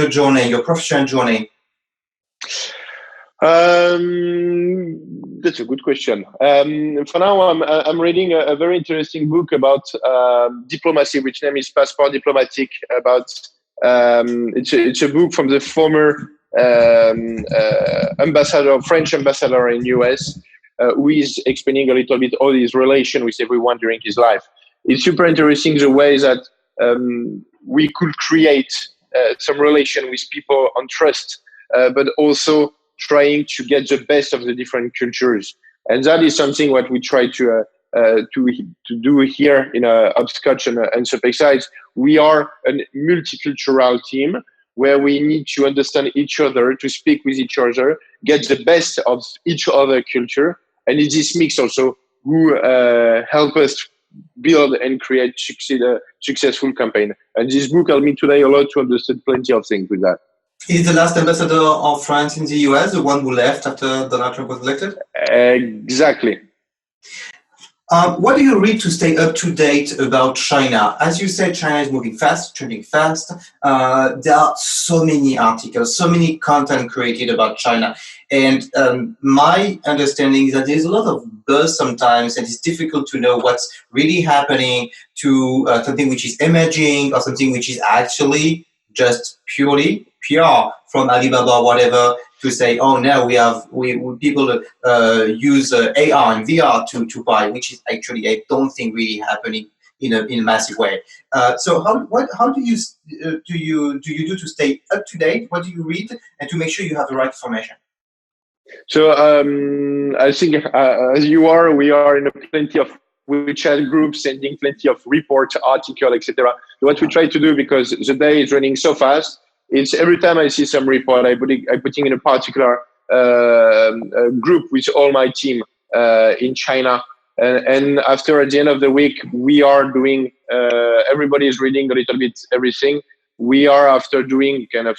journey, your professional journey? That's a good question. For now, I'm reading a very interesting book about diplomacy, which name is Passport Diplomatique. About it's a book from the former French ambassador in US, who is explaining a little bit all his relation with everyone during his life. It's super interesting the way that we could create some relation with people on trust, but also trying to get the best of the different cultures. And that is something what we try to do here in HOPSCOTCH and Supexides. We are a multicultural team where we need to understand each other, to speak with each other, get the best of each other culture. And it's this mix also who help us build and create successful campaign. And this book helped me today a lot to understand plenty of things with that. Is the last ambassador of France in the US the one who left after Donald Trump was elected? Exactly. What do you read to stay up to date about China? As you said, China is moving fast, changing fast. There are so many articles, so many content created about China. And my understanding is that there's a lot of buzz sometimes, and it's difficult to know what's really happening to something which is emerging or something which is actually just purely PR from Alibaba or whatever, to say, oh, now we people use AR and VR to buy, which is actually, I don't think, really happening in a massive way. So how do you do to stay up to date? What do you read and to make sure you have the right information? So I think as you are, we are in plenty of WeChat groups, sending plenty of reports, articles, etc. What we try to do, because the day is running so fast, it's every time I see some report, I put in a particular group with all my team in China. And after, at the end of the week, we are doing, everybody is reading a little bit everything. We are after doing kind of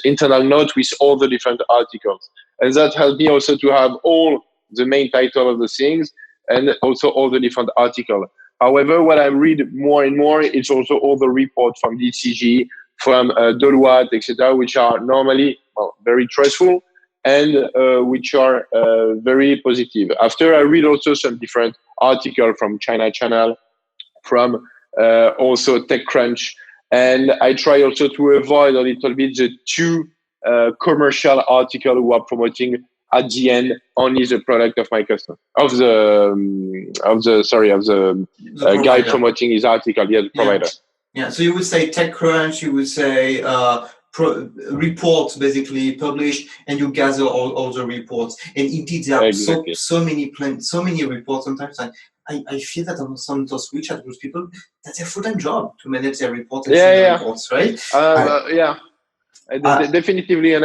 internal note with all the different articles. And that helped me also to have all the main title of the things and also all the different articles. However, what I read more and more is also all the reports from DCG, from Deloitte, etc., which are normally very trustful and which are very positive. After, I read also some different articles from China Channel, from also TechCrunch, and I try also to avoid a little bit the too commercial article who are promoting at the end only the product of my customer, of the guy promoting his article, the provider. Yeah. So you would say TechCrunch, you would say reports basically published, and you gather all the reports. And indeed, there are so many reports. Sometimes I feel that on some of those WeChat groups, people, that's their full-time job to manage their reports and reports, right? Definitively, and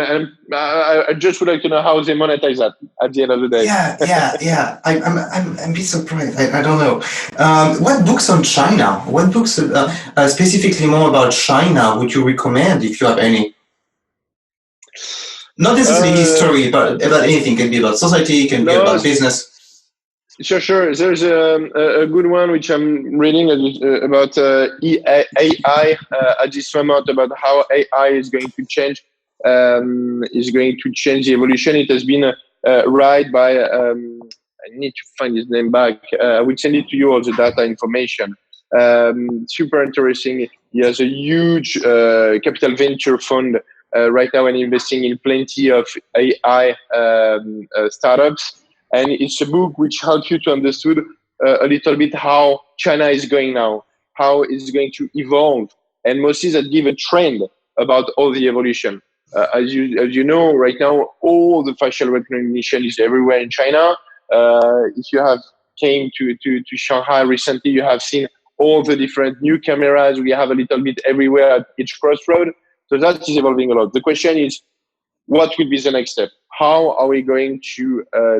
I just would like to know how they monetize that at the end of the day. Yeah. I'm a bit surprised. I don't know. What books on China? What books specifically more about China would you recommend, if you have any? Not necessarily history, but about anything. It can be about society, it can be about business. Sure. There's a good one which I'm reading about AI at this moment, about how AI is going to change the evolution. It has been written by I need to find his name back. I will send it to you, all the data information. Super interesting. He has a huge capital venture fund right now and investing in plenty of AI startups. And it's a book which helps you to understand a little bit how China is going now, how it's going to evolve, and mostly that give a trend about all the evolution. As you know, right now, all the facial recognition is everywhere in China. If you have came to Shanghai recently, you have seen all the different new cameras we have a little bit everywhere at each crossroad. So that is evolving a lot. The question is, what will be the next step? How are we going to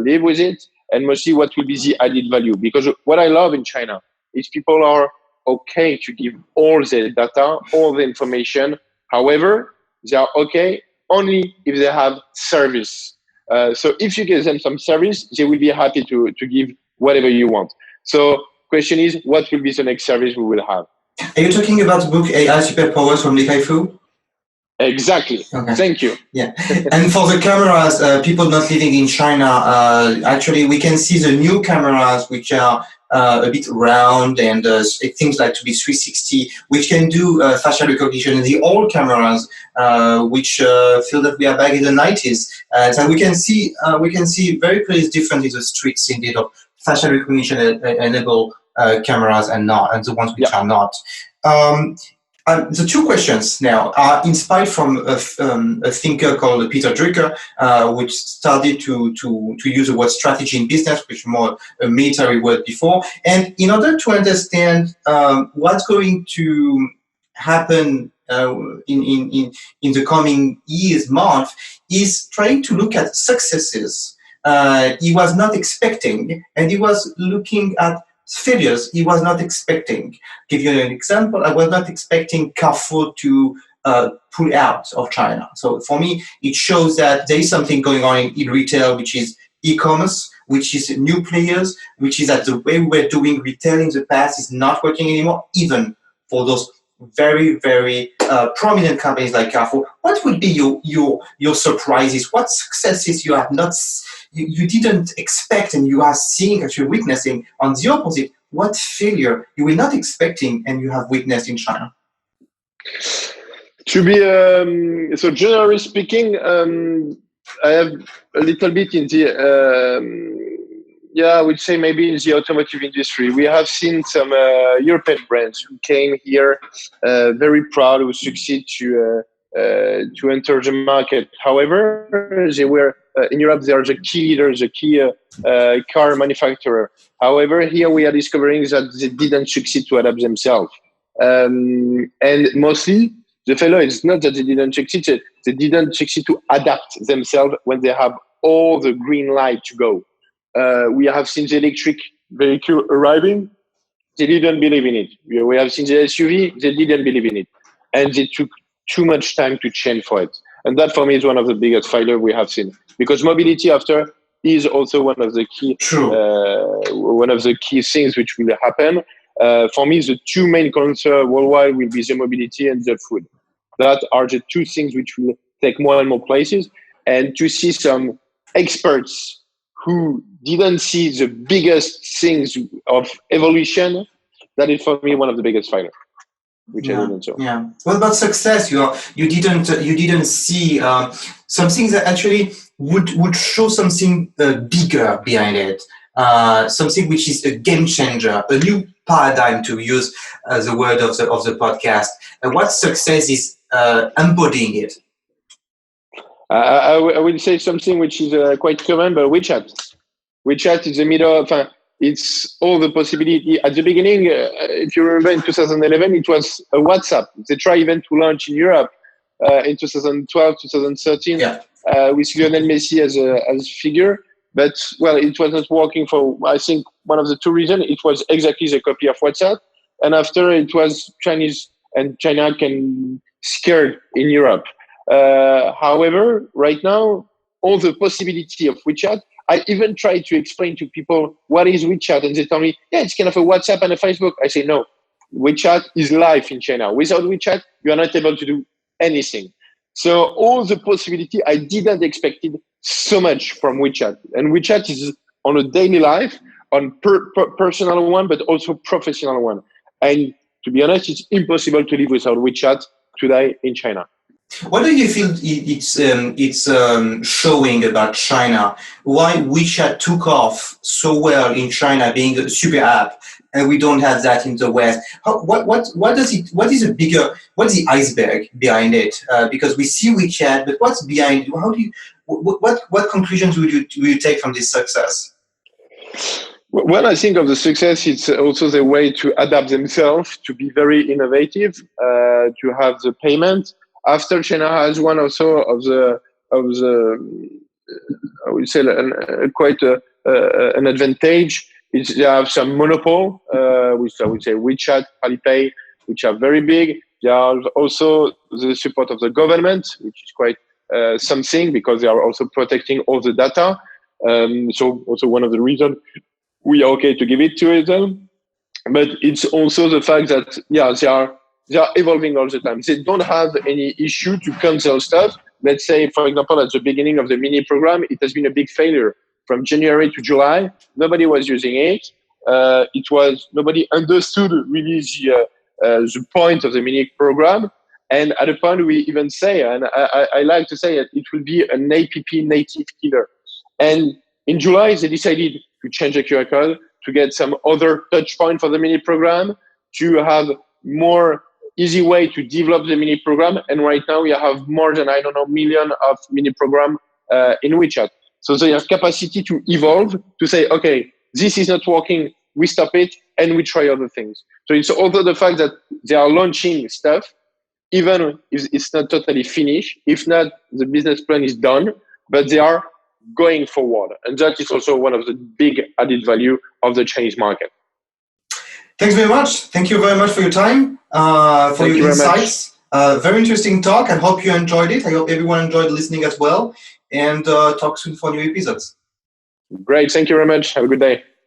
live with it? And mostly, what will be the added value? Because what I love in China is people are okay to give all the data, all the information. However, they are okay only if they have service. So if you give them some service, they will be happy to give whatever you want. So question is, what will be the next service we will have? Are you talking about the book AI Superpowers from Li Kai-Fu? Exactly. Okay. Thank you. Yeah. And for the cameras, people not living in China, actually, we can see the new cameras, which are a bit round and things like to be 360, which can do facial recognition. And the old cameras, which feel that we are back in the 90s. So we can see very clear difference in the streets indeed of facial recognition enable cameras and not, and the ones which are not. The two questions now are inspired from a thinker called Peter Drucker, which started to use the word strategy in business, which is more a military word before. And in order to understand what's going to happen in the coming years, months, is trying to look at successes he was not expecting, and he was looking at failures he was not expecting. Give you an example. I was not expecting Carrefour to pull out of China. So for me, it shows that there is something going on in retail, which is e-commerce, which is new players, which is that the way we were doing retail in the past is not working anymore, even for those very, very prominent companies like Carrefour. What would be your surprises? What successes you have not you didn't expect and you are seeing, actually witnessing? On the opposite, what failure you were not expecting and you have witnessed in China? To be so generally speaking, I have a little bit in the I would say maybe in the automotive industry. We have seen some European brands who came here very proud, who succeed to enter the market. However, they were in Europe. They are the key leaders, the key car manufacturer. However, here we are discovering that they didn't succeed to adapt themselves, and mostly the failure is not that they didn't succeed; they didn't succeed to adapt themselves when they have all the green light to go. We have seen the electric vehicle arriving. They didn't believe in it. We have seen the SUV. They didn't believe in it. And they took too much time to change for it. And that, for me, is one of the biggest failures we have seen. Because mobility after is also one of the key things which will happen. For me, the two main concerns worldwide will be the mobility and the food. That are the two things which will take more and more places. And to see some experts who didn't see the biggest things of evolution, that is for me one of the biggest failures. Which I didn't show. Yeah. What about success? You didn't see some things that actually would show something bigger behind it. Something which is a game changer, a new paradigm, to use the word of the podcast. What success is embodying it? I will say something which is quite common, but WeChat. WeChat is the middle of, it's all the possibility. At the beginning, if you remember in 2011, it was a WhatsApp. They tried even to launch in Europe in 2012, 2013 with Lionel Messi as a figure. But, well, it was not working for, I think, one of the two reasons. It was exactly the copy of WhatsApp. And after, it was Chinese, and China can scared in Europe. However, right now, all the possibility of WeChat, I even try to explain to people what is WeChat, and they tell me, yeah, it's kind of a WhatsApp and a Facebook. I say, no, WeChat is life in China. Without WeChat, you are not able to do anything. So all the possibility, I didn't expect it so much from WeChat. And WeChat is on a daily life, on personal one, but also professional one. And to be honest, it's impossible to live without WeChat today in China. What do you feel it's showing about China? Why WeChat took off so well in China, being a super app, and we don't have that in the West? What is the iceberg behind it? Because we see WeChat, but what's behind it? What conclusions will you take from this success? When I think of the success, it's also the way to adapt themselves, to be very innovative, to have the payment. After China has one also of the I would say an advantage. Is they have some monopoly, which I would say WeChat, Alipay, which are very big. They have also the support of the government, which is quite something because they are also protecting all the data. So also one of the reasons we are okay to give it to them. But it's also the fact that they are evolving all the time. They don't have any issue to cancel stuff. Let's say, for example, at the beginning of the mini program, it has been a big failure. From January to July, nobody was using it. Nobody understood really the point of the mini program. And at a point, we even say, and I like to say it will be an APP native killer. And in July, they decided to change the QR code, to get some other touch point for the mini program, to have more easy way to develop the mini program. And right now we have more than, million of mini program in WeChat. So they have capacity to evolve, to say, okay, this is not working, we stop it, and we try other things. So it's also the fact that they are launching stuff, even if it's not totally finished, if not, the business plan is done, but they are going forward. And that is also one of the big added value of the Chinese market. Thanks very much. Thank you very much for your time, for your insights. Very interesting talk. I hope you enjoyed it. I hope everyone enjoyed listening as well. And talk soon for new episodes. Great. Thank you very much. Have a good day.